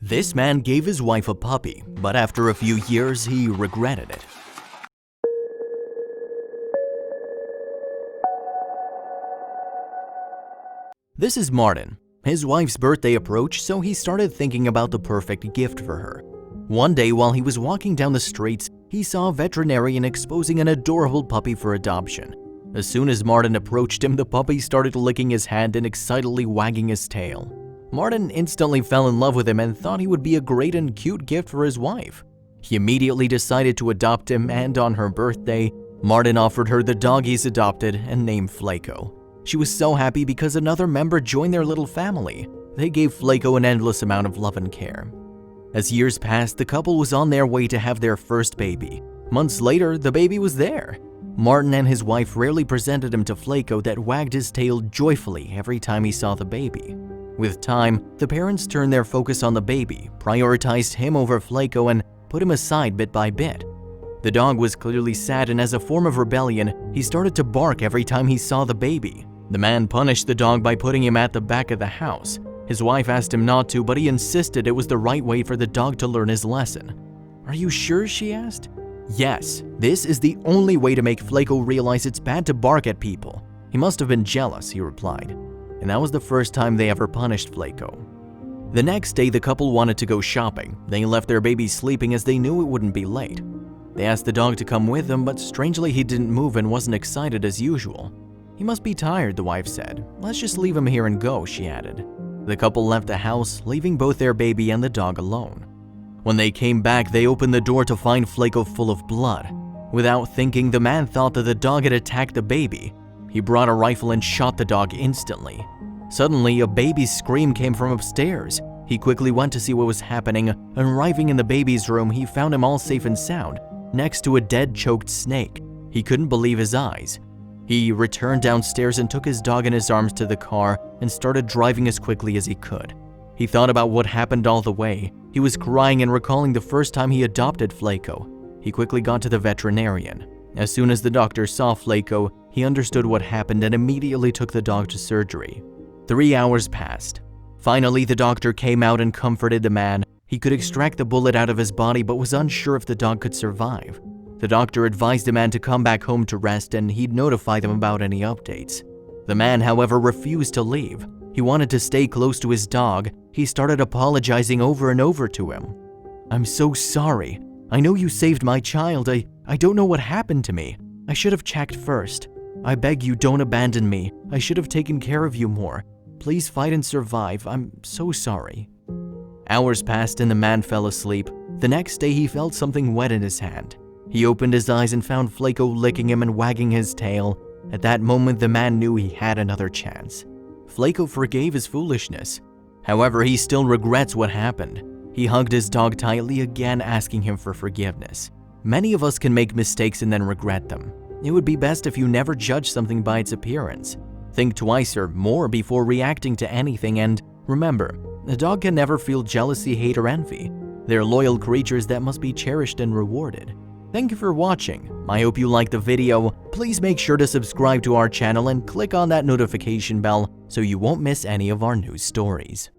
This man gave his wife a puppy, but after a few years, he regretted it. This is Martin. His wife's birthday approached, so he started thinking about the perfect gift for her. One day while he was walking down the streets, he saw a veterinarian exposing an adorable puppy for adoption. As soon as Martin approached him, the puppy started licking his hand and excitedly wagging his tail. Martin instantly fell in love with him and thought he would be a great and cute gift for his wife. He immediately decided to adopt him, and on her birthday, Martin offered her the dog he's adopted and named Flaco. She was so happy because another member joined their little family. They gave Flaco an endless amount of love and care. As years passed, the couple was on their way to have their first baby. Months later, the baby was there. Martin and his wife rarely presented him to Flaco that wagged his tail joyfully every time he saw the baby. With time, the parents turned their focus on the baby, prioritized him over Flaco, and put him aside bit by bit. The dog was clearly sad, and as a form of rebellion, he started to bark every time he saw the baby. The man punished the dog by putting him at the back of the house. His wife asked him not to, but he insisted it was the right way for the dog to learn his lesson. "Are you sure?" she asked. "Yes, this is the only way to make Flaco realize it's bad to bark at people. He must have been jealous," he replied. And that was the first time they ever punished Flaco. The next day, the couple wanted to go shopping. They left their baby sleeping as they knew it wouldn't be late. They asked the dog to come with them, but strangely he didn't move and wasn't excited as usual. "He must be tired," the wife said. "Let's just leave him here and go," she added. The couple left the house, leaving both their baby and the dog alone. When they came back, they opened the door to find Flaco full of blood. Without thinking, the man thought that the dog had attacked the baby. He brought a rifle and shot the dog instantly. Suddenly, a baby's scream came from upstairs. He quickly went to see what was happening, and arriving in the baby's room, he found him all safe and sound, next to a dead, choked snake. He couldn't believe his eyes. He returned downstairs and took his dog in his arms to the car and started driving as quickly as he could. He thought about what happened all the way. He was crying and recalling the first time he adopted Flaco. He quickly got to the veterinarian. As soon as the doctor saw Flaco, he understood what happened and immediately took the dog to surgery. 3 hours passed. Finally, the doctor came out and comforted the man. He could extract the bullet out of his body but was unsure if the dog could survive. The doctor advised the man to come back home to rest and he'd notify them about any updates. The man, however, refused to leave. He wanted to stay close to his dog. He started apologizing over and over to him. "I'm so sorry. I know you saved my child. I don't know what happened to me. I should have checked first. I beg you, don't abandon me. I should have taken care of you more. Please fight and survive. I'm so sorry." Hours passed and the man fell asleep. The next day, he felt something wet in his hand. He opened his eyes and found Flaco licking him and wagging his tail. At that moment, the man knew he had another chance. Flaco forgave his foolishness. However, he still regrets what happened. He hugged his dog tightly, again asking him for forgiveness. Many of us can make mistakes and then regret them. It would be best if you never judge something by its appearance. Think twice or more before reacting to anything, and remember, a dog can never feel jealousy, hate, or envy. They're loyal creatures that must be cherished and rewarded. Thank you for watching. I hope you liked the video. Please make sure to subscribe to our channel and click on that notification bell so you won't miss any of our new stories.